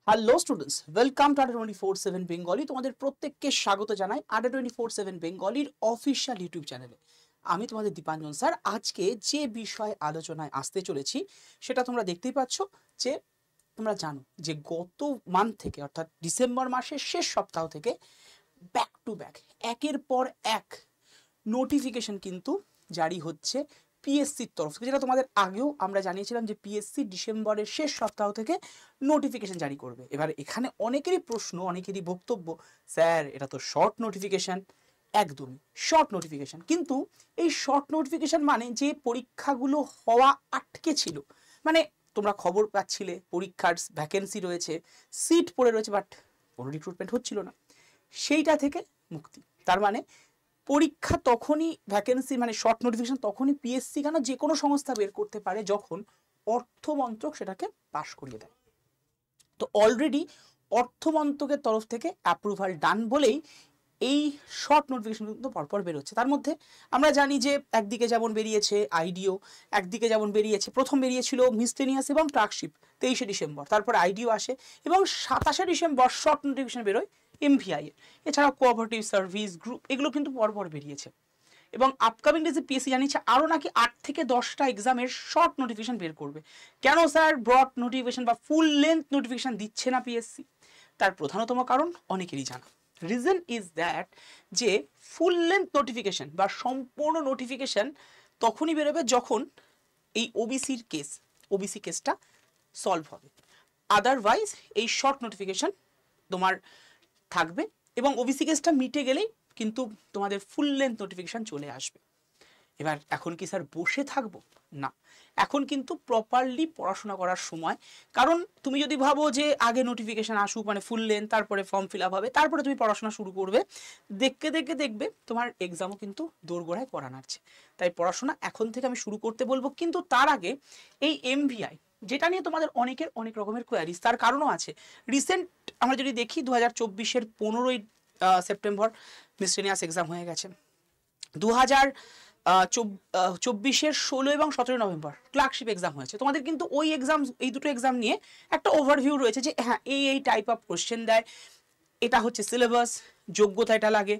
Hello students, welcome to আড্ডা 24/7 Bengali. তোমাদের প্রত্যেককে স্বাগত জানাই আড্ডা 24/7 বেঙ্গলির অফিসিয়াল ইউটিউব চ্যানেলে। আমি তোমাদের দীপাঞ্জন স্যার। আজকে যে বিষয় আলোচনায় আসতে চলেছি সেটা তোমরা দেখতেই পাচ্ছ যে তোমরা জানো যে গত মান্থ থেকে অর্থাৎ ডিসেম্বর মাসের শেষ সপ্তাহ থেকে ব্যাক টু ব্যাক একের পর এক নোটিফিকেশন কিন্তু জারি হচ্ছে পিএসসির তরফ থেকে, যেটা তোমাদের আগেও আমরা জানিয়েছিলাম যে পিএসসি ডিসেম্বরের শেষ সপ্তাহ থেকে নোটিফিকেশন জারি করবে। এবার এখানে অনেকেরই প্রশ্ন, অনেকেরই বক্তব্য, স্যার এটা তো শর্ট নোটিফিকেশন। একদমই শর্ট নোটিফিকেশন, কিন্তু এই শর্ট নোটিফিকেশন মানে যে পরীক্ষাগুলো হওয়া আটকে ছিল, মানে তোমরা খবর পাচ্ছিলে পরীক্ষার ভ্যাকেন্সি রয়েছে, সিট পড়ে রয়েছে, বাট কোনো রিক্রুটমেন্ট হচ্ছিল না, সেইটা থেকে মুক্তি। তার মানে পরীক্ষা তখনই ভ্যাকেন্সি মানে শর্ট নোটিফিকেশন তখনই পিএসসি কেন যে কোনো সংস্থা বের করতে পারে যখন অর্থমন্ত্রক সেটাকে পাশ করিয়ে দেয়। তো অলরেডি অর্থমন্ত্রকের তরফ থেকে অ্যাপ্রুভাল ডান বলেই এই শর্ট নোটিফিকেশন কিন্তু পরপর বেরোচ্ছে। তার মধ্যে আমরা জানি যে একদিকে যেমন বেরিয়েছে আইডিও, একদিকে যেমন বেরিয়েছে, প্রথম বেরিয়েছিল মিসলেনিয়াস এবং ক্লার্কশিপ 23শে ডিসেম্বর, তারপর আইডিও আসে এবং 27শে ডিসেম্বর শর্ট নোটিফিকেশন বেরোয় এমভিআই এর। এছাড়াও কোঅপারেটিভ সার্ভিস গ্রুপ এগুলো কিন্তু পরপর বেরিয়েছে এবং আপকামিং ডেজে পিএসসি জানিয়েছে আরও নাকি 8 থেকে 10টা এক্সামের শর্ট নোটিফিকেশন বের করবে। কেন স্যার ব্রড নোটিফিকেশন বা ফুল লেন্থ নোটিফিকেশন দিচ্ছে না পিএসসি? তার প্রধানতম কারণ অনেকেরই জানা। রিজন ইজ দ্যাট যে ফুল লেন্থ নোটিফিকেশন বা সম্পূর্ণ নোটিফিকেশন তখনই বেরোবে যখন এই ওবিসি কেসটা সলভ হবে। আদারওয়াইজ এই শর্ট নোটিফিকেশন তোমার থাকবে এবং ওবিসি কেসটা মিটে গেলেই কিন্তু তোমাদের ফুল লেন্থ নোটিফিকেশন চলে আসবে। এবার এখন কি স্যার বসে থাকবো? না, এখন কিন্তু প্রপারলি পড়াশোনা করার সময়। কারণ তুমি যদি ভাবো যে আগে নোটিফিকেশন আসুক মানে ফুল লেন্থ, তারপরে ফর্ম ফিল আপ হবে, তারপরে তুমি পড়াশোনা শুরু করবে, দেখতে দেখতে দেখবে তোমার এক্সামও কিন্তু দোরগোড়ায় পড়া নাড়ছে। তাই পড়াশোনা এখন থেকে আমি শুরু করতে বলবো। কিন্তু তার আগে এই এমভিআই যেটা নিয়ে তোমাদের অনেকের অনেক রকমের কোয়ারিজ, তার কারণও আছে। রিসেন্ট আমরা যদি দেখি 2024-এর 15ই সেপ্টেম্বর মিসলেনিয়াস এক্সাম হয়ে গেছে। 2024-এর 16 এবং 17 নভেম্বর ক্লার্কশিপ এক্সাম হয়েছে। তোমাদের কিন্তু ওই এক্সাম, এই দুটো এক্সাম নিয়ে একটা ওভারভিউ রয়েছে যে হ্যাঁ এই টাইপ অফ কোশ্চেন দেয়, এটা হচ্ছে সিলেবাস, যোগ্যতা এটা লাগে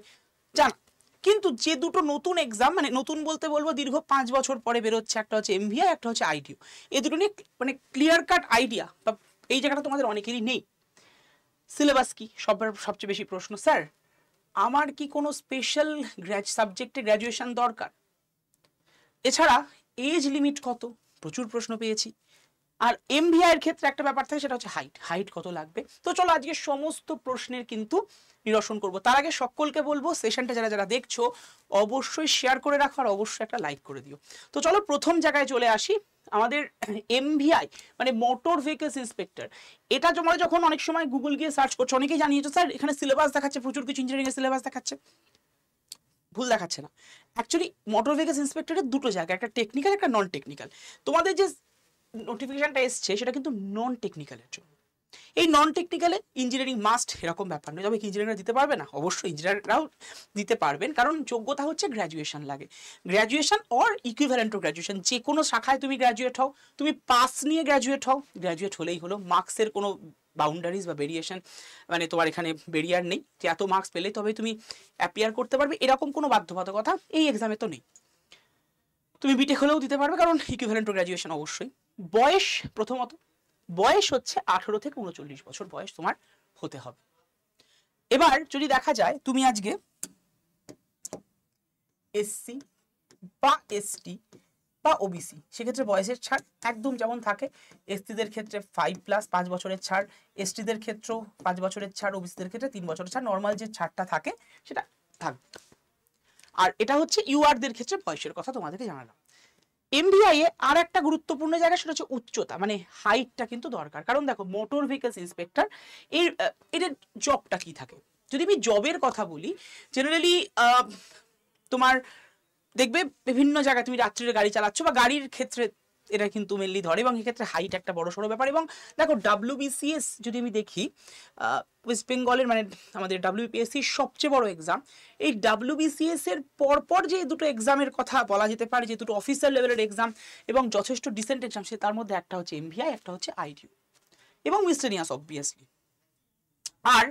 জানা। কিন্তু যে দুটো নতুন এক্সাম, মানে নতুন বলতে বলবো দীর্ঘ 5 বছর পরে বেরোচ্ছে, একটা হচ্ছে এমভিআই, একটা হচ্ছে আইডিও, এই দুটো নিয়ে মানে ক্লিয়ার কাট আইডিয়া বা এই জায়গাটা তোমাদের অনেকেরই নেই। সিলেবাস কি সবচেয়ে বেশি প্রশ্ন, স্যার আমার কি কোনো স্পেশাল সাবজেক্টে গ্র্যাজুয়েশন দরকার? এছাড়া এজ লিমিট কত, প্রচুর প্রশ্ন পেয়েছি। আর এমভিআই এর ক্ষেত্রে একটা ব্যাপার থাকে, সেটা হচ্ছে হাইট কত লাগবে। তো চলো আজকে সমস্ত প্রশ্নের কিন্তু নিরসন করব। তার আগে সকলকে বলবো সেশনটা যারা যারা দেখছো অবশ্যই শেয়ার করে রাখো আর অবশ্যই একটা লাইক করে দিও। তো চলো প্রথম জায়গায় চলে আসি। আমাদের এমভিআই মানে মোটর ভেহিকলস ইন্সপেক্টর, এটা তোমরা যখন অনেক সময় গুগল গিয়ে সার্চ করছো, অনেকেই জানিয়েছো স্যার এখানে সিলেবাস দেখাচ্ছে প্রচুর কিছু, ইঞ্জিনিয়ারিং এর সিলেবাস দেখাচ্ছে। ভুল দেখাচ্ছে না। অ্যাকচুয়ালি মোটর ভেহিকলস ইন্সপেক্টরের দুটো জায়গা, একটা টেকনিক্যাল, একটা নন টেকনিক্যাল। তোমাদের যে নোটিফিকেশনটা এসছে সেটা কিন্তু নন টেকনিক্যালের জন্য। এই নন টেকনিক্যালে ইঞ্জিনিয়ারিং মাস্ট এরকম ব্যাপার নয়। তবে ইঞ্জিনিয়াররা দিতে পারবে না? অবশ্যই ইঞ্জিনিয়াররাও দিতে পারবেন, কারণ যোগ্যতা হচ্ছে গ্র্যাজুয়েশন লাগে। Graduation or equivalent to graduation, যে কোনো শাখায় তুমি গ্র্যাজুয়েট হও, তুমি পাস নিয়ে গ্র্যাজুয়েট হও, গ্র্যাজুয়েট হলেই হলো। মার্কসের কোনো বাউন্ডারিজ বা ভেরিয়েশন মানে তোমার এখানে বেরিয়ার নেই যে এত মার্কস পেলেই তবে তুমি অ্যাপিয়ার করতে পারবে, এরকম কোনো বাধ্যবাধকতা এই এক্সামে তো নেই। তুমি বিটেক হলেও দিতে পারবে, কারণ ইকুইভ্যালেন্ট টু গ্র্যাজুয়েশন অবশ্যই। বয়স, প্রথমত বয়স হচ্ছে 18 থেকে 39 বছর বয়স তোমার হতে হবে। এবার যদি দেখা যায় তুমি আজকে এসসি বা এসটি বা ওবিসি, সেক্ষেত্রে বয়সের ছাড় একদম যেমন থাকে। এসসিদের ক্ষেত্রে 5+ 5 বছরের ছাড়, এসটিদের ক্ষেত্রেও 5 বছরের ছাড়, ওবিসিদের ক্ষেত্রে 3 বছরের ছাড়, নর্মাল যে ছাড়টা থাকে সেটা থাকবে। আর এটা হচ্ছে ইউআরদের ক্ষেত্রে বয়সের কথা তোমাদেরকে জানালাম। এমভিআই এ আর একটা গুরুত্বপূর্ণ জায়গা, সেটা হচ্ছে উচ্চতা, মানে হাইটটা কিন্তু দরকার। কারণ দেখো মোটর ভেহিকলস ইন্সপেক্টর এর জবটা কি থাকে, যদি আমি জবের কথা বলি, জেনারেলি তোমার দেখবে বিভিন্ন জায়গায় তুমি রাত্রিরে গাড়ি চালাচ্ছ বা গাড়ির ক্ষেত্রে এটা কিন্তু মেনলি ধরে, এবং এক্ষেত্রে হাইট একটা বড় সড়ো ব্যাপার। এবং দেখো WBCS যদি আমি দেখি, ওয়েস্ট বেঙ্গলের মানে আমাদের WBPSC সবচেয়ে বড় এক্সাম। এই WBCS এর পরপর যে দুটো এক্সামের কথা বলা যেতে পারে, যে দুটো অফিসার লেভেলের এক্সাম এবং যথেষ্ট ডিসেন্ট এক্সাম, সে তার মধ্যে একটা হচ্ছে এমভিআই, একটা হচ্ছে আইডিও এবং মিসলেনিয়াস অবভিয়াসলি। আর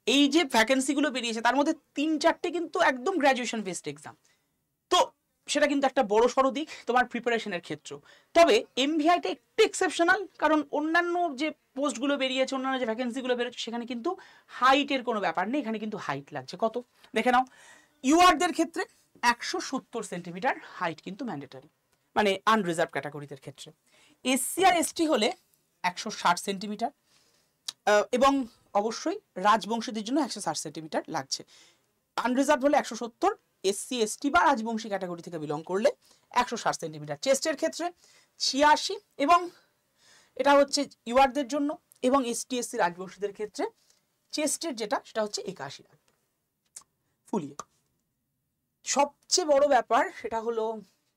এই যে ভ্যাকেন্সিগুলো বেরিয়েছে তার মধ্যে 3-4টে কিন্তু একদম গ্র্যাজুয়েশন বেসড এক্সাম। তো সেটা কিন্তু একটা বড় সড়ো দিক তোমার প্রিপারেশনের ক্ষেত্রে। তবে এমভিআইটা একটু এক্সেপশনাল, কারণ অন্যান্য যে পোস্টগুলো বেরিয়েছে, অন্যান্য যে ভ্যাকেন্সিগুলো বেরোচ্ছে, সেখানে কিন্তু হাইটের কোনো ব্যাপার নেই। এখানে কিন্তু হাইট লাগছে কত দেখে নাও। ইউআরদের ক্ষেত্রে 170 সেন্টিমিটার হাইট কিন্তু ম্যান্ডেটারি, মানে আনরিজার্ভ ক্যাটাগরিদের ক্ষেত্রে। এসসি আর এসটি হলে 160 সেন্টিমিটার, এবং অবশ্যই রাজবংশীদের জন্য 160 সেন্টিমিটার লাগছে। আনরিজার্ভ হলে 170, এসসি এসটি বা রাজবংশী ক্যাটাগরি থেকে বিলং করলে 160 সেন্টিমিটার। চেস্টের ক্ষেত্রে 86, এবং এটা হচ্ছে ইউআরদের জন্য, এবং এসটি এসসি রাজবংশীদের ক্ষেত্রে চেস্টের যেটা সেটা হচ্ছে 81 লাগবে ফুলিয়ে। সবচেয়ে বড় ব্যাপার সেটা হলো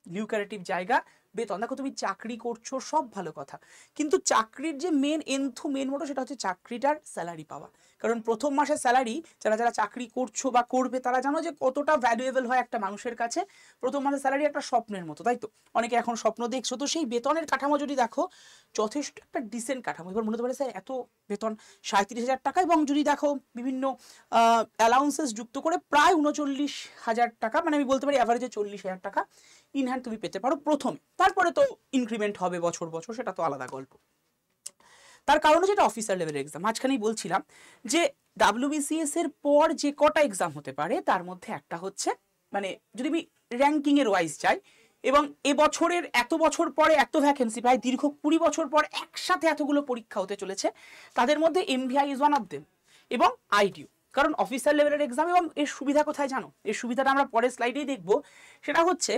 লিউকারেটিভ জায়গা, বেতন। দেখো তুমি চাকরি করছো সব ভালো কথা, কিন্তু চাকরির যে মেন মোটো সেটা হচ্ছে চাকরিটার স্যালারি পাওয়া। কারণ প্রথম মাসের স্যালারি যারা যারা চাকরি করছো বা করবে তারা জানো যে কতটা ভ্যালুয়েবল হয় একটা মানুষের কাছে। প্রথম মাসের স্যালারি একটা স্বপ্নের মতো, তাই তো? অনেকে এখন স্বপ্ন দেখছো। তো সেই বেতনের কাঠামো যদি দেখো, যথেষ্ট একটা ডিসেন্ট কাঠামো। এবার মনে হতে পারে স্যার এত বেতন 37,000 টাকা, এবং যদি দেখো বিভিন্ন অ্যালাউন্সেস যুক্ত করে প্রায় 39,000 টাকা, মানে আমি বলতে পারি অ্যাভারেজে 40,000 টাকা ইন হ্যান্ড তুমি পেতে পারো প্রথমে। তারপরে তো ইনক্রিমেন্ট হবে বছর বছর, সেটা তো আলাদা গল্প। তার কারণ হচ্ছে এটা অফিসার লেভেলের এক্সাম। মাঝখানেই বলছিলাম যে ডাব্লিউবিসিএস এর পর যে কটা এক্সাম হতে পারে তার মধ্যে একটা হচ্ছে, মানে যদি আমি র্যাঙ্কিং এর ওয়াইজ চাই, এবং এবছরের এত বছর পরে এত ভ্যাকেন্সি, প্রায় দীর্ঘ 20 বছর পর একসাথে এতগুলো পরীক্ষা হতে চলেছে, তাদের মধ্যে MVI is one of them, এবং আইডিও। কারণ অফিসার লেভেলের এক্সাম, এবং এর সুবিধা কোথায় জানো? এর সুবিধাটা আমরা পরের স্লাইডেই দেখবো। সেটা হচ্ছে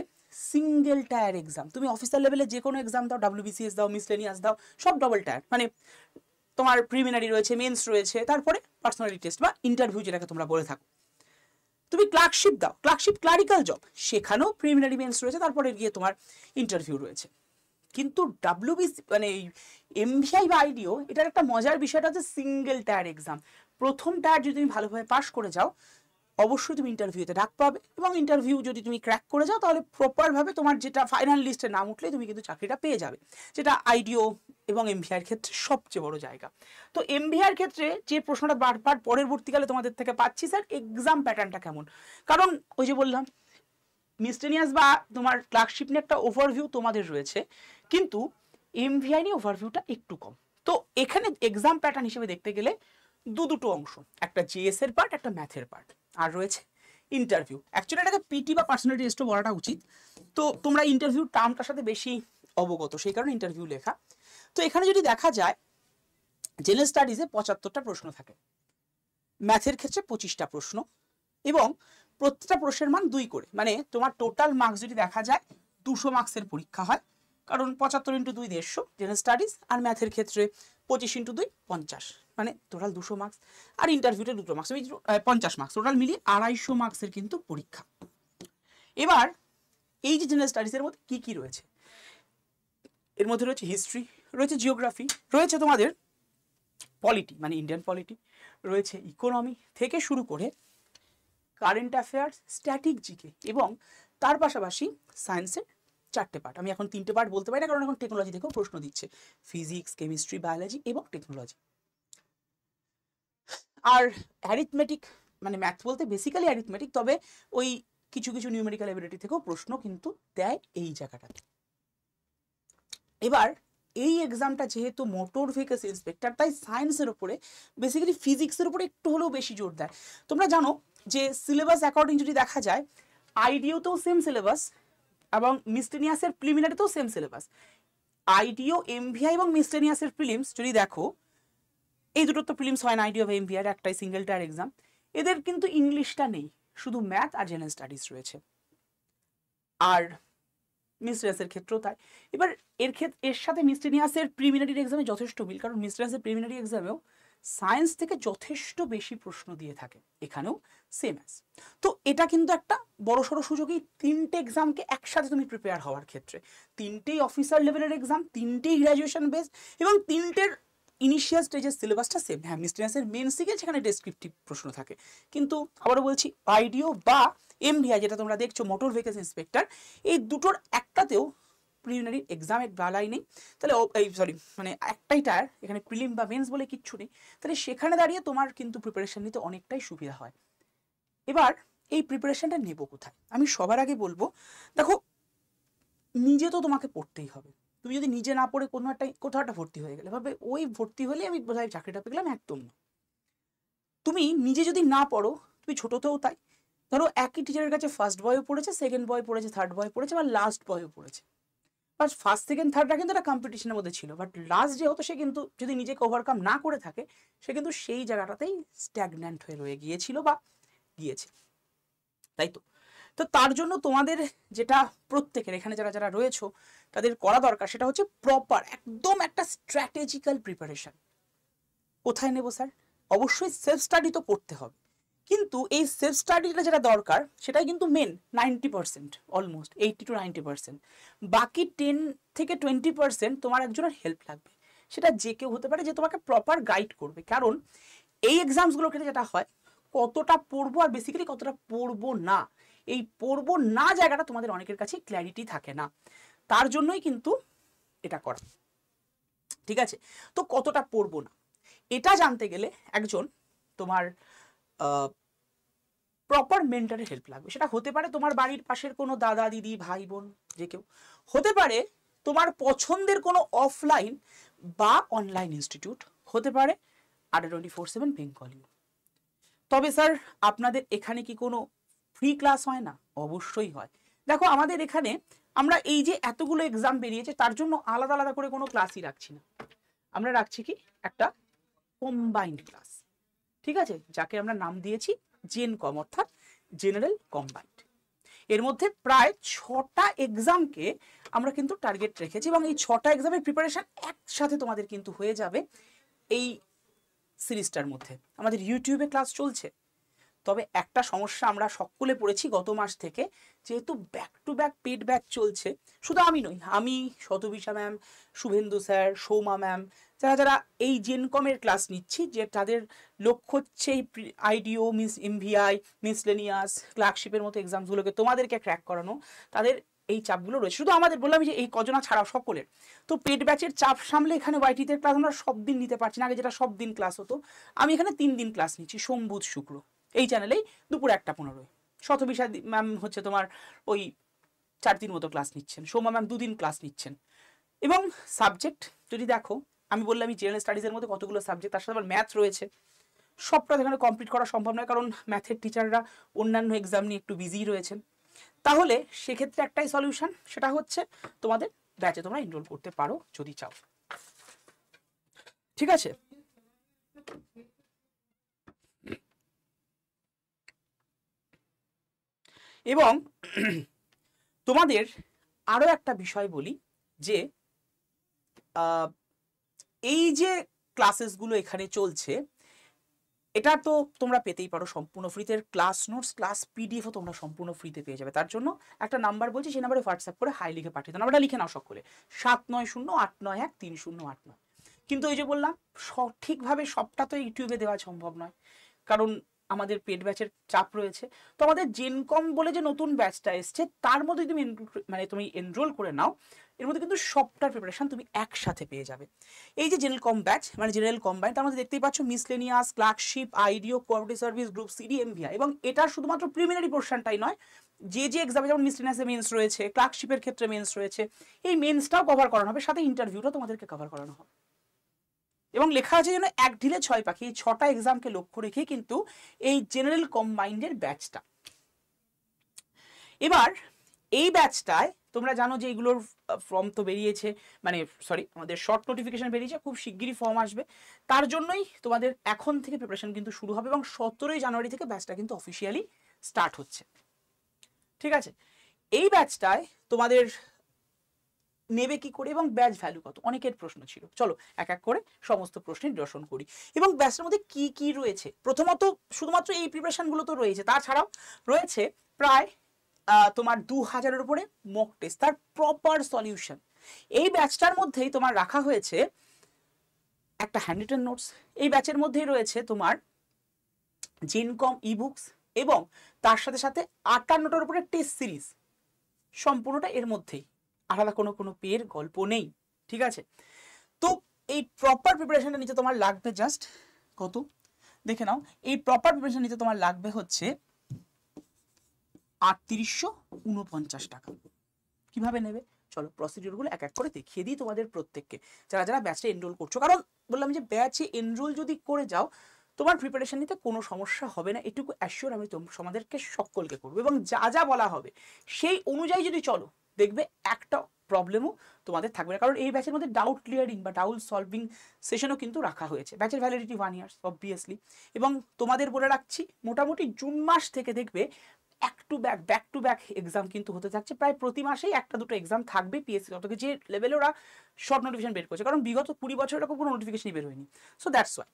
সিঙ্গেল টায়ার এক্সাম। তুমি অফিসার লেভেলে যে কোনো এক্সাম দাও, ডাব্লিউবিসিএস দাও, মিসলেনিয়াস দাও, সব ডবল টায়ার। মানে তোমার প্রিলিমিনারি রয়েছে, মেন্স রয়েছে, তারপরে পার্সোনালিটি টেস্ট বা ইন্টারভিউ যেটাকে তোমরা বলে থাকো। তুমি ক্লার্কশিপ দাও, ক্লার্কশিপ ক্লারিক্যাল জব, সেখানেও প্রিলিমিনারি মেন্স রয়েছে, তারপরে গিয়ে তোমার ইন্টারভিউ রয়েছে। কিন্তু ডাব্লিউবিসি মানে এমভিআই বা আইডিও, এটার একটা মজার বিষয়টা হচ্ছে সিঙ্গেল টায়ার এক্সাম। প্রথম টায়ার যদি তুমি ভালোভাবে পাস করে যাও, অবশ্যই তুমি ইন্টারভিউতে ডাক পাবে, এবং ইন্টারভিউ যদি তুমি ক্র্যাক করে যাও তাহলে প্রপারভাবে তোমার যেটা ফাইনাল লিস্টে নাম উঠলে তুমি কিন্তু চাকরিটা পেয়ে যাবে, যেটা আইডিও এবং এমভিআর ক্ষেত্রে সবচেয়ে বড় জায়গা। তো এমভিআর ক্ষেত্রে যে প্রশ্নটা বারবার পরবর্তীকালে তোমাদের থেকে পাচ্ছি, স্যার এক্সাম প্যাটার্নটা কেমন? কারণ ওই যে বললাম, মিসলেনিয়াস বা তোমার ক্লার্কশিপ নিয়ে একটা ওভারভিউ তোমাদের রয়েছে, কিন্তু এমভিআই নিয়ে ওভারভিউটা একটু কম। তো এখানে এক্সাম প্যাটার্ন হিসেবে দেখতে গেলে দুটো অংশ, একটা জিএস এর পার্ট, একটা ম্যাথের পার্ট, আর রয়েছে ইন্টারভিউ। অ্যাকচুয়ালি এটাকে পিটি বা পার্সোনালিটি টেস্টও বলাটা উচিত। তো তোমরা ইন্টারভিউ টার্মটার সাথে বেশি অবগত, সেই কারণে ইন্টারভিউ লেখা। তো এখানে যদি দেখা যায়, জেনারেল স্টাডিজে 75টা প্রশ্ন থাকে, ম্যাথের ক্ষেত্রে 25টা প্রশ্ন, এবং প্রত্যেকটা প্রশ্নের মান 2 করে, মানে তোমার টোটাল মার্কস যদি দেখা যায় 200 মার্কসের পরীক্ষা হয়। কারণ 75 × 2 150 জেনারেল স্টাডিজ, আর ম্যাথের ক্ষেত্রে 25 × 2 50, মানে টোটাল 200 মার্কস। আর ইন্টারভিউতে 2 মার্কস, 50 মার্কস, টোটাল মিলিয়ে 250 মার্কসের কিন্তু পরীক্ষা। এবার এই যে জেনারেল স্টাডিজের মধ্যে কি কি রয়েছে, এর মধ্যে রয়েছে হিস্ট্রি, রয়েছে জিওগ্রাফি, রয়েছে তোমাদের পলিটি মানে ইন্ডিয়ান পলিটি, রয়েছে ইকোনমি থেকে শুরু করে কারেন্ট অ্যাফেয়ার্স, স্ট্যাটিক জিকে, এবং তার পাশাপাশি সায়েন্সের 4টে পার্ট। আমি এখন 3টে পার্ট বলতে পারি না, কারণ এখন টেকনোলজি থেকেও প্রশ্ন দিচ্ছে, ফিজিক্স, কেমিস্ট্রি, বায়োলজি এবং টেকনোলজি। আর অ্যারিথমেটিক, মানে ম্যাথ বলতে বেসিক্যালি অ্যারিথমেটিক, তবে ওই কিছু কিছু নিউমেরিক্যাল এবিলিটি থেকেও প্রশ্ন কিন্তু দেয় এই জায়গাটাতে। এবার এই এক্সামটা যেহেতু মোটর ভেহিকলস ইন্সপেক্টর, তাই সায়েন্সের উপরে, বেসিক্যালি ফিজিক্সের উপরে একটু হলেও বেশি জোর দেয়। তোমরা জানো যে সিলেবাস অ্যাকর্ডিং যদি দেখা যায়, আইডিওতেও সেম সিলেবাস, এবং মিসলেনিয়াসের প্রিলিমিনারিতেও সেম সিলেবাস। আইডিও, এমভিআই এবং মিসলেনিয়াসের প্রিলিমস যদি দেখো, এই দুটো তো প্রিলিমস হয় না, আইডিও বা এমভিআই, একটাই সিঙ্গেল টায়ার এক্সাম। এদের কিন্তু ইংলিশটা নেই, শুধু ম্যাথ আর জেনারেল স্টাডিজ রয়েছে। আর মিসলেনিয়াসের ক্ষেত্রেও তাই। এবার এর সাথে মিসলেনিয়াসের প্রিলিমিনারি এক্সামে যথেষ্ট মিল, কারণ মিসলেনিয়াসের প্রিলিমিনারি এক্সামেও সায়েন্স থেকে যথেষ্ট বেশি প্রশ্ন দিয়ে থাকে, এখানেও সেম অ্যাজ। তো এটা কিন্তু একটা বড়সড় সুযোগ, এই 3টে এক্সামকে একসাথে তুমি প্রিপেয়ার হওয়ার ক্ষেত্রে। 3টেই অফিসার লেভেলের এক্সাম, 3টেই গ্র্যাজুয়েশন বেস, এবং 3টের ইনিশিয়াল স্টেজের সিলেবাসটা সেম। হ্যাঁ, মিসলেনিয়াসের মেন সিকে যেখানে ডেসক্রিপটিভ প্রশ্ন থাকে, কিন্তু আবারও বলছি, আইডিও বা এমভিআই যেটা তোমরা দেখছো মোটর ভেহিকলস ইন্সপেক্টর, এই দুটোর একটাতেও প্রিলিমিনারি এক্সামের বেলায় নেই, তাহলে এই সরি মানে একটাই টায়ার, এখানে প্রিলিম বা মেন্স বলে কিচ্ছু নেই, তাহলে সেখানে দাঁড়িয়ে তোমার কিন্তু প্রিপারেশন নিতে অনেকটাই সুবিধা হয়। এবার এই প্রিপারেশনটা নেবো কোথায়? আমি সবার আগে বলবো, দেখো নিজে তো তোমাকে পড়তেই হবে। তুমি যদি নিজে না পড়ে কোনো একটা কোথাও একটা ভর্তি হয়ে গেলে ভাবে ওই ভর্তি হলে আমি বোধহয় চাকরিটা পেয়ে গেলাম, একদম না। তুমি নিজে যদি না পড়ো, তুমি ছোটতেও তাই, ধরো একই টিচারের কাছে ফার্স্ট বয়ও পড়েছে, সেকেন্ড বয় পড়েছে, থার্ড বয় পড়েছে, বা লাস্ট বয়ও পড়েছে, বাট ফার্স্ট সেকেন্ড থার্ডটা কিন্তু একটা কম্পিটিশনের মধ্যে ছিল, বাট লাস্ট যে হতো সে কিন্তু যদি নিজেকে ওভারকাম না করে থাকে, সে কিন্তু সেই জায়গাটাতেই স্ট্যাগন্যান্ট হয়ে রয়ে গিয়েছিল বা গিয়েছে, তাই তো। তো তার জন্য তোমাদের যেটা প্রত্যেকের এখানে যারা যারা রয়েছো তাদের করা দরকার, সেটা হচ্ছে প্রপার একদম একটা স্ট্র্যাটেজিক্যাল প্রিপারেশন। কোথায় নেব স্যার? অবশ্যই সেলফ স্টাডি তো করতে হবে, কিন্তু এই সেলফ স্টাডিটা যেটা দরকার সেটাই কিন্তু মেন 90%, অলমোস্ট 80 to 90%। বাকি 10 থেকে 20% তোমার একজনের হেল্প লাগবে, সেটা যে কেউ হতে পারে যে তোমাকে প্রপার গাইড করবে। কারণ এই এক্সামসগুলোর ক্ষেত্রে যেটা হয়, কতটা পড়বো আর বেসিক্যালি কতটা পড়বো না, এই পড়বো না জায়গাটা তোমাদের অনেকের কাছে ক্ল্যারিটি থাকে না, তার জন্যই কিন্তু এটা করা। ঠিক আছে, তো কতটা পড়বো না এটা জানতে গেলে একজন তোমার প্রপার মেন্টরের হেল্প লাগবে। সেটা হতে পারে তোমার বাড়ির পাশের কোনো দাদা দিদি ভাই বোন যে কেউ, হতে পারে তোমার পছন্দের কোনো অফলাইন বা অনলাইন ইনস্টিটিউট, হতে পারে ADDA 24/7 বেঙ্গলি। তবে স্যার আপনাদের এখানে কি কোনো ফ্রি ক্লাস হয় না? অবশ্যই হয়। দেখো আমাদের এখানে আমরা এই যে এতগুলো এক্সাম বেরিয়েছে তার জন্য আলাদা আলাদা করে কোনো ক্লাসই রাখছি না, আমরা রাখছি কি একটা কম্বাইন্ড ক্লাস, ঠিক আছে, যাকে আমরা নাম দিয়েছি জেনকম, অর্থাৎ জেনারেল কম্বাইন্ড। এর মধ্যে প্রায় 6টা এক্সামকে আমরা কিন্তু টার্গেট রেখেছি, এবং এই 6টা এক্সামের প্রিপারেশন একসাথে তোমাদের কিন্তু হয়ে যাবে এই সিরিজটার মধ্যে। আমাদের ইউটিউবে ক্লাস চলছে, তবে একটা সমস্যা আমরা সকলে পড়েছি গত মাস থেকে, যেহেতু back to back paid batch চলছে, শুধু আমি নই, আমি, Shatabhisha ma'am, Subhendu sir, Soumya ma'am, যারা যারা এই জেনকমের ক্লাস নিচ্ছি, যে তাদের লক্ষ্য হচ্ছে এই আইডিও, মিস এমভিআই, মিসলেনিয়াস, ক্লার্কশিপের মতো এক্সামসগুলোকে তোমাদেরকে ক্র্যাক করানো, তাদের এই চাপগুলো রয়েছে। শুধু আমাদের বললাম যে এই কজনা ছাড়াও সকলের, তো পেড ব্যাচের চাপ সামলে এখানে ওয়াইটিতে ক্লাস আমরা সব দিন নিতে পারছি না, আগে যেটা সব দিন ক্লাস হতো, আমি এখানে 3 দিন ক্লাস নিচ্ছি, সোম বুধ শুক্র, এই চ্যানেলেই দুপুর 1টা 15। শতবিশা ম্যাম হচ্ছে তোমার ওই 4 দিন মতো ক্লাস নিচ্ছেন, সৌমা ম্যাম 2 দিন ক্লাস নিচ্ছেন। এবং সাবজেক্ট যদি দেখো, আমি বললাম আমি জেনারেল স্টাডিজের মধ্যে কতগুলো সাবজেক্ট, তার সাথে আবার ম্যাথ রয়েছে, সবটা এখানে কমপ্লিট করা সম্ভব নয়, কারণ ম্যাথের টিচাররা অন্যান্য এক্সাম নিয়ে একটু বিজি রয়েছেন। তাহলে সেক্ষেত্রে একটাই সলিউশন, সেটা হচ্ছে তোমাদের ব্যাচে তোমরা এনরোল করতে পারো যদি চাও, ঠিক আছে। এবং তোমাদের আরো একটা বিষয় বলি, যে এই যে ক্লাসেসগুলো এখানে চলছে, এটা তো তোমরা পেতেই পারো সম্পূর্ণ ফ্রিতে, ক্লাস নোটস, ক্লাস পিডিএফও তোমরা সম্পূর্ণ ফ্রিতে পেয়ে যাবে। তার জন্য একটা নাম্বার বলছি, সেই নাম্বারে হোয়াটসঅ্যাপ করে হাই লিখে পাঠিয়ে দাও, নাম্বারটা লিখে নাও সকলে, 7908913089। কিন্তু এই যে বললাম সঠিকভাবে সবটা তো ইউটিউবে দেওয়া সম্ভব নয়, কারণ আমাদের পেড ব্যাচের চাপ রয়েছে। তো আমাদের জেনকম বলে যে নতুন ব্যাচটা এসছে, তার মধ্যে তুমি এনরোল করে নাও, এর মধ্যে কিন্তু সবটার প্রিপারেশন তুমি একসাথে পেয়ে যাবে। এই যে জেনারেল কম ব্যাচ মানে জেনারেল কম্বাইন্ড, তার মধ্যে দেখতেই পাচ্ছ miscellaneous, clerkship, IDO, cooperative service, group CD, MVI, এবং এটা শুধুমাত্র প্রিলিমিনারি পোর্শনটাই নয়, যে যে এক্সামে যেমন মিসলেনিয়াসে মেন্স রয়েছে, ক্লার্কশিপের ক্ষেত্রে মেন্স রয়েছে, এই মেন্সটাও কভার করানো হবে, সাথে ইন্টারভিউটাও তোমাদেরকে কভার করানো হবে। এবং লেখা আছে যেন এক ঢিলে 6 পাখি, এই 6টা এক্সামকে লক্ষ্য রেখে কিন্তু এই জেনারেল কম্বাইন্ডের ব্যাচটা। এবার এই ব্যাচটায় তোমরা জানো যে এইগুলোর ফর্ম তো বেরিয়েছে, মানে সরি আমাদের শর্ট নোটিফিকেশন বেরিয়েছে, খুব শিগগিরই ফর্ম আসবে, তার জন্যই তোমাদের এখন থেকে প্রিপারেশন কিন্তু শুরু হবে, এবং 17ই জানুয়ারি থেকে ব্যাচটা কিন্তু অফিসিয়ালি স্টার্ট হচ্ছে, ঠিক আছে। এই ব্যাচটায় তোমাদের নেবে কি করে এবং ব্যাচ ভ্যালু কত, অনেকের প্রশ্ন ছিল, চলো এক এক করে সমস্ত প্রশ্নের নিরসন করি। এবং ব্যাচের মধ্যে কি কি রয়েছে, প্রথমত শুধুমাত্র এই প্রিপারেশনগুলো তো রয়েছে, তাছাড়াও রয়েছে প্রায় তোমার 2000-এর উপরে মক টেস্ট, তার প্রপার সলিউশন। এই ব্যাচটার মধ্যেই তোমার রাখা হয়েছে একটা হ্যান্ডরিটেন নোটস, এই ব্যাচের মধ্যেই রয়েছে তোমার জেনকম ইবুকস, এবং তার সাথে সাথে 58টার উপরে টেস্ট সিরিজ, সম্পূর্ণটা এর মধ্যেই, আলাদা কোনো পেয়ের গল্প নেই, ঠিক আছে। তো এই প্রপার প্রিপারেশনটা নিতে তোমার লাগবে জাস্ট কত দেখে নাও, এই প্রপার প্রিপারেশন নিতে তোমার লাগবে হচ্ছে ৩৮49 টাকা। কিভাবে নেবে চলো প্রসিডিউরগুলো এক এক করে দেখিয়ে দিই তোমাদের প্রত্যেককে, যারা যারা ব্যাচে এনরোল করছো। কারণ বললাম যে ব্যাচে এনরোল যদি করে যাও তোমার প্রিপারেশন নিতে কোনো সমস্যা হবে না, এটুকু অ্যাসিওর আমি তোমাদেরকে সকলকে করবো। এবং যা যা বলা হবে সেই অনুযায়ী যদি চলো দেখবে একটা প্রবলেমও তোমাদের থাকবে না। কারণ এই ব্যাচের মধ্যে ডাউট ক্লিয়ারিং বা ডাউট সলভিং সেশনও কিন্তু রাখা হয়েছে। ব্যাচের ভ্যালিডিটি 1 ইয়ার অবভিয়াসলি। এবং তোমাদের বলে রাখছি মোটামুটি জুন মাস থেকে দেখবে ব্যাক টু ব্যাক এক্সাম কিন্তু হতে থাকছে। প্রায় প্রতি মাসেই একটা দুটো এক্সাম থাকবে পিএসসি তত যে লেভেলে ওরা শর্ট নোটিফিকেশন বের করছে, কারণ বিগত 20 বছর এরকম কোনো নোটিফিকেশনই বের হয়নি। সো দ্যাটস ওয়াই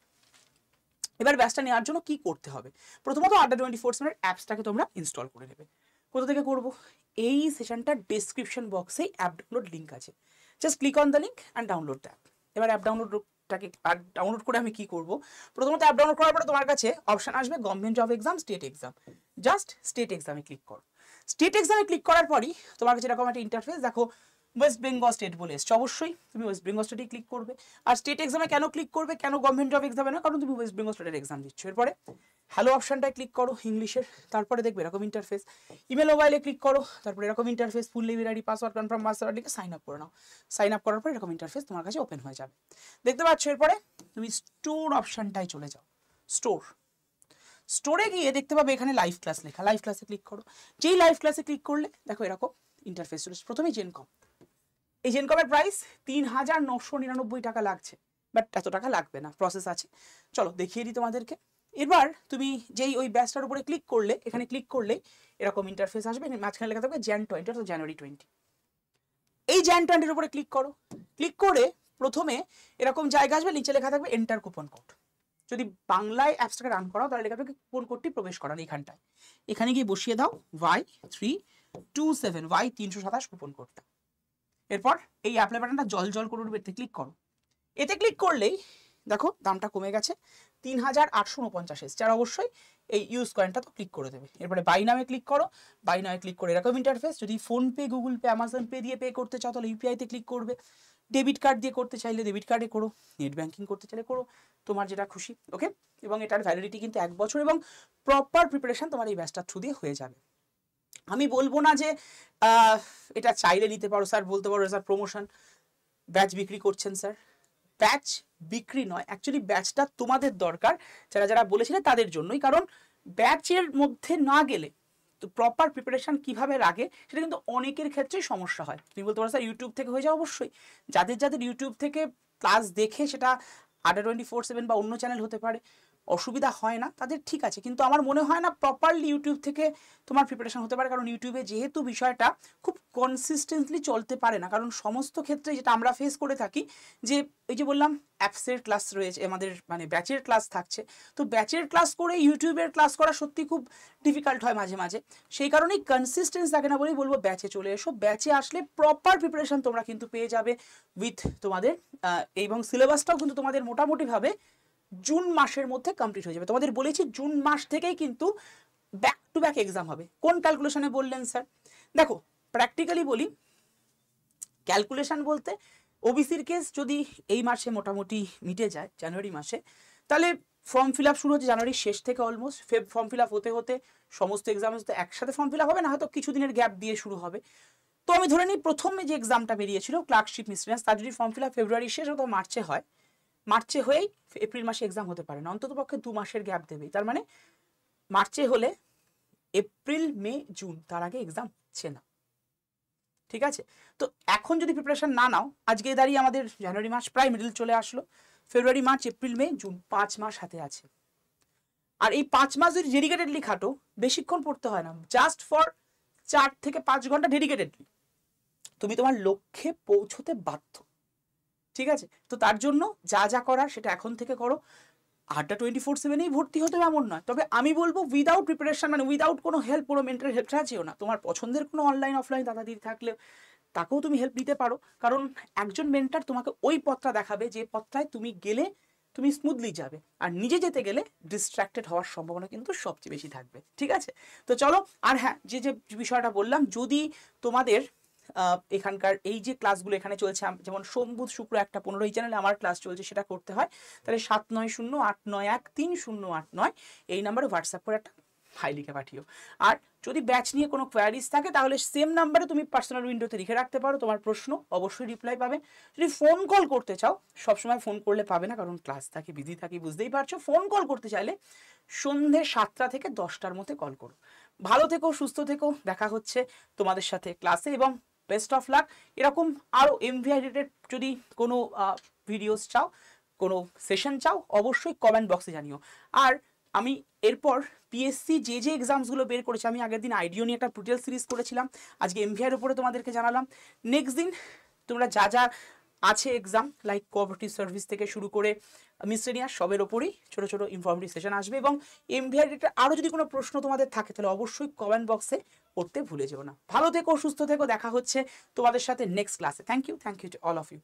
এবার ব্যাচটা নেওয়ার জন্য কি করতে হবে, প্রথমত Adda24/7 অ্যাপসটাকে তোমরা ইনস্টল করে নেবে। কোথা থেকে করবো, এই সেশনটার ডেসক্রিপশন বক্সেই অ্যাপ ডাউনলোড লিঙ্ক আছে, just click on the link and download the app. এবার অ্যাপ ডাউনলোডটাকে ডাউনলোড করে আমি কি করব, প্রথমত অ্যাপ ডাউনলোড করার পরে তোমার কাছে অপশন আসবে government job exam, state exam. Just state এক্সামে ক্লিক করো। স্টেট এক্সামে ক্লিক করার পরই তোমার কাছে এরকম একটা ইন্টারফেস দেখো, ওয়েস্ট বেঙ্গল স্টেট বলে এসছে। অবশ্যই তুমি ওয়েস্ট বেঙ্গল স্টেটেই ক্লিক করবে। আর স্টেট এক্সামে কেন ক্লিক করবে, কেন গভর্নমেন্ট জব এক্সামে না, কারণ তুমি ওয়েস্ট বেঙ্গল স্টেটের এক্সাম দিচ্ছ। এরপরে হ্যালো অপশনটায় ক্লিক করো ইংলিশের, তারপরে দেখবে এরকম ইন্টারফেস। ইমেল মোবাইলে ক্লিক করো, তারপরে এরকম interface, full email ID password confirm password লিখে সাইন আপ করে নাও। সাইন আপ করার পর এরকম ইন্টারফেস তোমার কাছে ওপেন হয়ে যাবে, দেখতে পাচ্ছ। এরপরে তুমি স্টোর অপশনটায় চলে যাও। স্টোরে গিয়ে দেখতে পাবে এখানে লাইভ ক্লাস লেখা, লাইভ ক্লাসে ক্লিক করো। যেই লাইভ ক্লাসে ক্লিক করলে দেখো এরকম ইন্টারফেস চলে। প্রথমে জেনকম, এই জেনকমের প্রাইস ৩,৯৯৯ টাকা লাগছে, বাট এত টাকা লাগবে না, প্রসেস আছে। চলো দেখিয়ে দিই তোমাদেরকে। এবার তুমি যেই ওই ব্যাচটার উপরে ক্লিক করলে, এখানে ক্লিক করলে এরকম ইন্টারফেস আসবে, মাঝখানে লেখা থাকবে jan 20 অর্থাৎ জানুয়ারি 20। এই jan 20-এর উপরে ক্লিক করো। ক্লিক করে প্রথমে এরকম জায়গা আসবে, নিচে লেখা থাকবে এন্টার কুপন কোড। যদি বাংলায় অ্যাপসটাকে রান করাও তাহলে লেখা থাকবে কুপন কোডটি প্রবেশ করান এইখানটায়। এখানে গিয়ে বসিয়ে দাও Y327 Y327 কুপন কোডটা। এরপর এই অ্যাপ্লাই বাটনটা জল করে উঠবে, ক্লিক করো। এতে ক্লিক করলেই দেখো দামটা কমে গেছে, ৩,৮49 এসছে। আর অবশ্যই এই ইউজ কয়েনটা তো ক্লিক করে দেবে। এরপরে বাই নামে ক্লিক করো। বাই নামে ক্লিক করে এরকম ইন্টারফেস। যদি PhonePe, Google pay, Amazon pay দিয়ে পে করতে চাও তাহলে ইউপিআইতে ক্লিক করবে। ডেবিট কার্ড দিয়ে করতে চাইলে ডেবিট কার্ডে করো, নেট ব্যাঙ্কিং করতে চাইলে করো, তোমার যেটা খুশি। ওকে, এবং এটার ভ্যালিডিটি কিন্তু 1 বছর, এবং প্রপার প্রিপারেশন তোমার এই ব্যাচটার থ্রু দিয়ে হয়ে যাবে। আমি বলবো না যে এটা চাইলে নিতে পারো স্যার, বলতে পারো স্যার প্রমোশন, ব্যাচ বিক্রি করছেন স্যার। ব্যাচ বিক্রি নয়, অ্যাকচুয়ালি ব্যাচটা তোমাদের দরকার, যারা যারা বলেছিলেন তাদের জন্যই। কারণ ব্যাচের মধ্যে না গেলে তো প্রপার প্রিপারেশন কিভাবে লাগে সেটা কিন্তু অনেকের ক্ষেত্রেই সমস্যা হয়। তুমি বলতে পারো স্যার ইউটিউব থেকে হয়ে যায়, অবশ্যই যাদের যাদের ইউটিউব থেকে ক্লাস দেখে, সেটা Adda24/7 বা অন্য চ্যানেল হতে পারে, অসুবিধা হয় না তাদের, ঠিক আছে। কিন্তু আমার মনে হয় না প্রপারলি ইউটিউব থেকে তোমার প্রিপারেশন হতে পারে, কারণ ইউটিউবে যেহেতু বিষয়টা খুব কনসিস্টেন্টলি চলতে পারে না। কারণ সমস্ত ক্ষেত্রে যেটা আমরা ফেস করে থাকি, যে এই যে বললাম অ্যাপসের ক্লাস রয়েছে, আমাদের মানে ব্যাচের ক্লাস থাকছে, তো ব্যাচের ক্লাস করে ইউটিউবের ক্লাস করা সত্যি খুব ডিফিকাল্ট হয় মাঝে মাঝে। সেই কারণেই কনসিস্টেন্স থাকে না বলেই বলবো ব্যাচে চলে এসো। ব্যাচে আসলে প্রপার প্রিপারেশন তোমরা কিন্তু পেয়ে যাবে উইথ তোমাদের, এবং সিলেবাসটাও কিন্তু তোমাদের মোটামুটিভাবে জুন মাসের মধ্যে কমপ্লিট হয়ে যাবে। তোমাদের বলেছি জুন মাস থেকেই কিন্তু ব্যাক টু ব্যাক এক্সাম হবে। কোন ক্যালকুলেশনে বললেন স্যার, দেখো প্র্যাকটিক্যালি বলি, ক্যালকুলেশন বলতে ওবিসির কেস যদি এই মাসে মোটামুটি মিটে যায় জানুয়ারি মাসে, তাহলে ফর্ম ফিল আপ শুরু হচ্ছে জানুয়ারির শেষ থেকে, অলমোস্ট ফর্ম ফিল আপ হতে হতে সমস্ত এক্সাম হতে একসাথে ফর্ম ফিল আপ হবে না, হয়তো কিছুদিনের গ্যাপ দিয়ে শুরু হবে। তো আমি ধরে নিই প্রথমে যে এক্সামটা বেরিয়েছিল ক্লার্কশিপ মিসলেনিয়াস, তার যদি ফর্ম ফিল আপ ফেব্রুয়ারি শেষ অথবা মার্চে হয়, মার্চে হয়েই এপ্রিল মাসে এক্সাম হতে পারে না, অন্তত পক্ষে 2 মাসের গ্যাপ দেবেই। তার মানে মার্চে হলে এপ্রিল, মে, জুন, তার আগে এক্সাম হচ্ছে না, ঠিক আছে। তো এখন যদি প্রিপারেশন না নাও, আজকে দাঁড়িয়ে আমাদের জানুয়ারি মাস প্রায় মিডল চলে আসলো, ফেব্রুয়ারি, মার্চ, এপ্রিল, মে, জুন, 5 মাস হাতে আছে। আর এই 5 মাস যদি ডেডিকেটেডলি খাটো, বেশিক্ষণ পড়তে হয় না, জাস্ট ফর 4 থেকে 5 ঘন্টা ডেডিকেটেডলি তুমি তোমার লক্ষ্যে পৌঁছতে বাধ্য, ঠিক আছে। তো তার জন্য যা যা করার সেটা এখন থেকে করো। Adda24/7-এই ভর্তি হতে এমন নয়, তবে আমি বলবো উইদাউট প্রিপারেশন, মানে উইদাউট কোনো হেল্প, কোনো মেন্টাল হেল্প ছাড়া যেও না। তোমার পছন্দের কোনো অনলাইন অফলাইন দাদা দিদি থাকলে তাকেও তুমি হেল্প নিতে পারো, কারণ একজন মেন্টার তোমাকে ওই পথটা দেখাবে যে পথটায় তুমি গেলে তুমি স্মুথলি যাবে, আর নিজে যেতে গেলে ডিস্ট্র্যাক্টেড হওয়ার সম্ভাবনা কিন্তু সবচেয়ে বেশি থাকবে, ঠিক আছে। তো চলো, আর হ্যাঁ, যে যে বিষয়টা বললাম, যদি তোমাদের এখানকার এই যে ক্লাসগুলো এখানে চলছে, যেমন সোম বুধ শুক্র একটা 15 এই চ্যানেলে আমার ক্লাস চলছে, সেটা করতে হয়, তাহলে 7908913089 এই নাম্বারে হোয়াটসঅ্যাপ করে একটা হাই লিখে পাঠিও। আর যদি ব্যাচ নিয়ে কোনো কোয়ারিজ থাকে তাহলে সেম নাম্বারে তুমি পার্সোনাল উইন্ডোতে লিখে রাখতে পারো তোমার প্রশ্ন, অবশ্যই রিপ্লাই পাবে। যদি ফোন কল করতে চাও, সবসময় ফোন করলে পাবে না, কারণ ক্লাস থাকে, বিজি থাকি, বুঝতেই পারছো। ফোন কল করতে চাইলে সন্ধে 7টা থেকে 10টার মধ্যে কল করো। ভালো থেকো, সুস্থ থেকো, দেখা হচ্ছে তোমাদের সাথে ক্লাসে, এবং বেস্ট অফ লাক। এরকম আরও এমভিআই রিলেটেড যদি কোনো ভিডিওস চাও, কোনো সেশন চাও, অবশ্যই কমেন্ট বক্সে জানিও। আর আমি এরপর পিএসসি যে এক্সামসগুলো বের করেছে, আমি আগের দিন আইডিও নিয়ে একটা টুটোরিয়াল সিরিজ করেছিলাম, আজকে এমভিআইয়ের উপরে তোমাদেরকে জানালাম। নেক্সট দিন তোমরা যা যা আছে এক্সাম, লাইক কোঅপারেটিভ সার্ভিস থেকে শুরু করে মিসেলিনিয়াস, সবের ওপরই ছোটো ছোটো ইনফরমেটিভ সেশন আসবে। এবং এমভিআই রিলেটেড আরও যদি কোনো প্রশ্ন তোমাদের থাকে তাহলে অবশ্যই কমেন্ট বক্সে করতে ভুলে যেও না। ভালো থেকো, সুস্থ থেকো, দেখা হচ্ছে তোমাদের সাথে নেক্সট ক্লাসে। Thank you to all of you.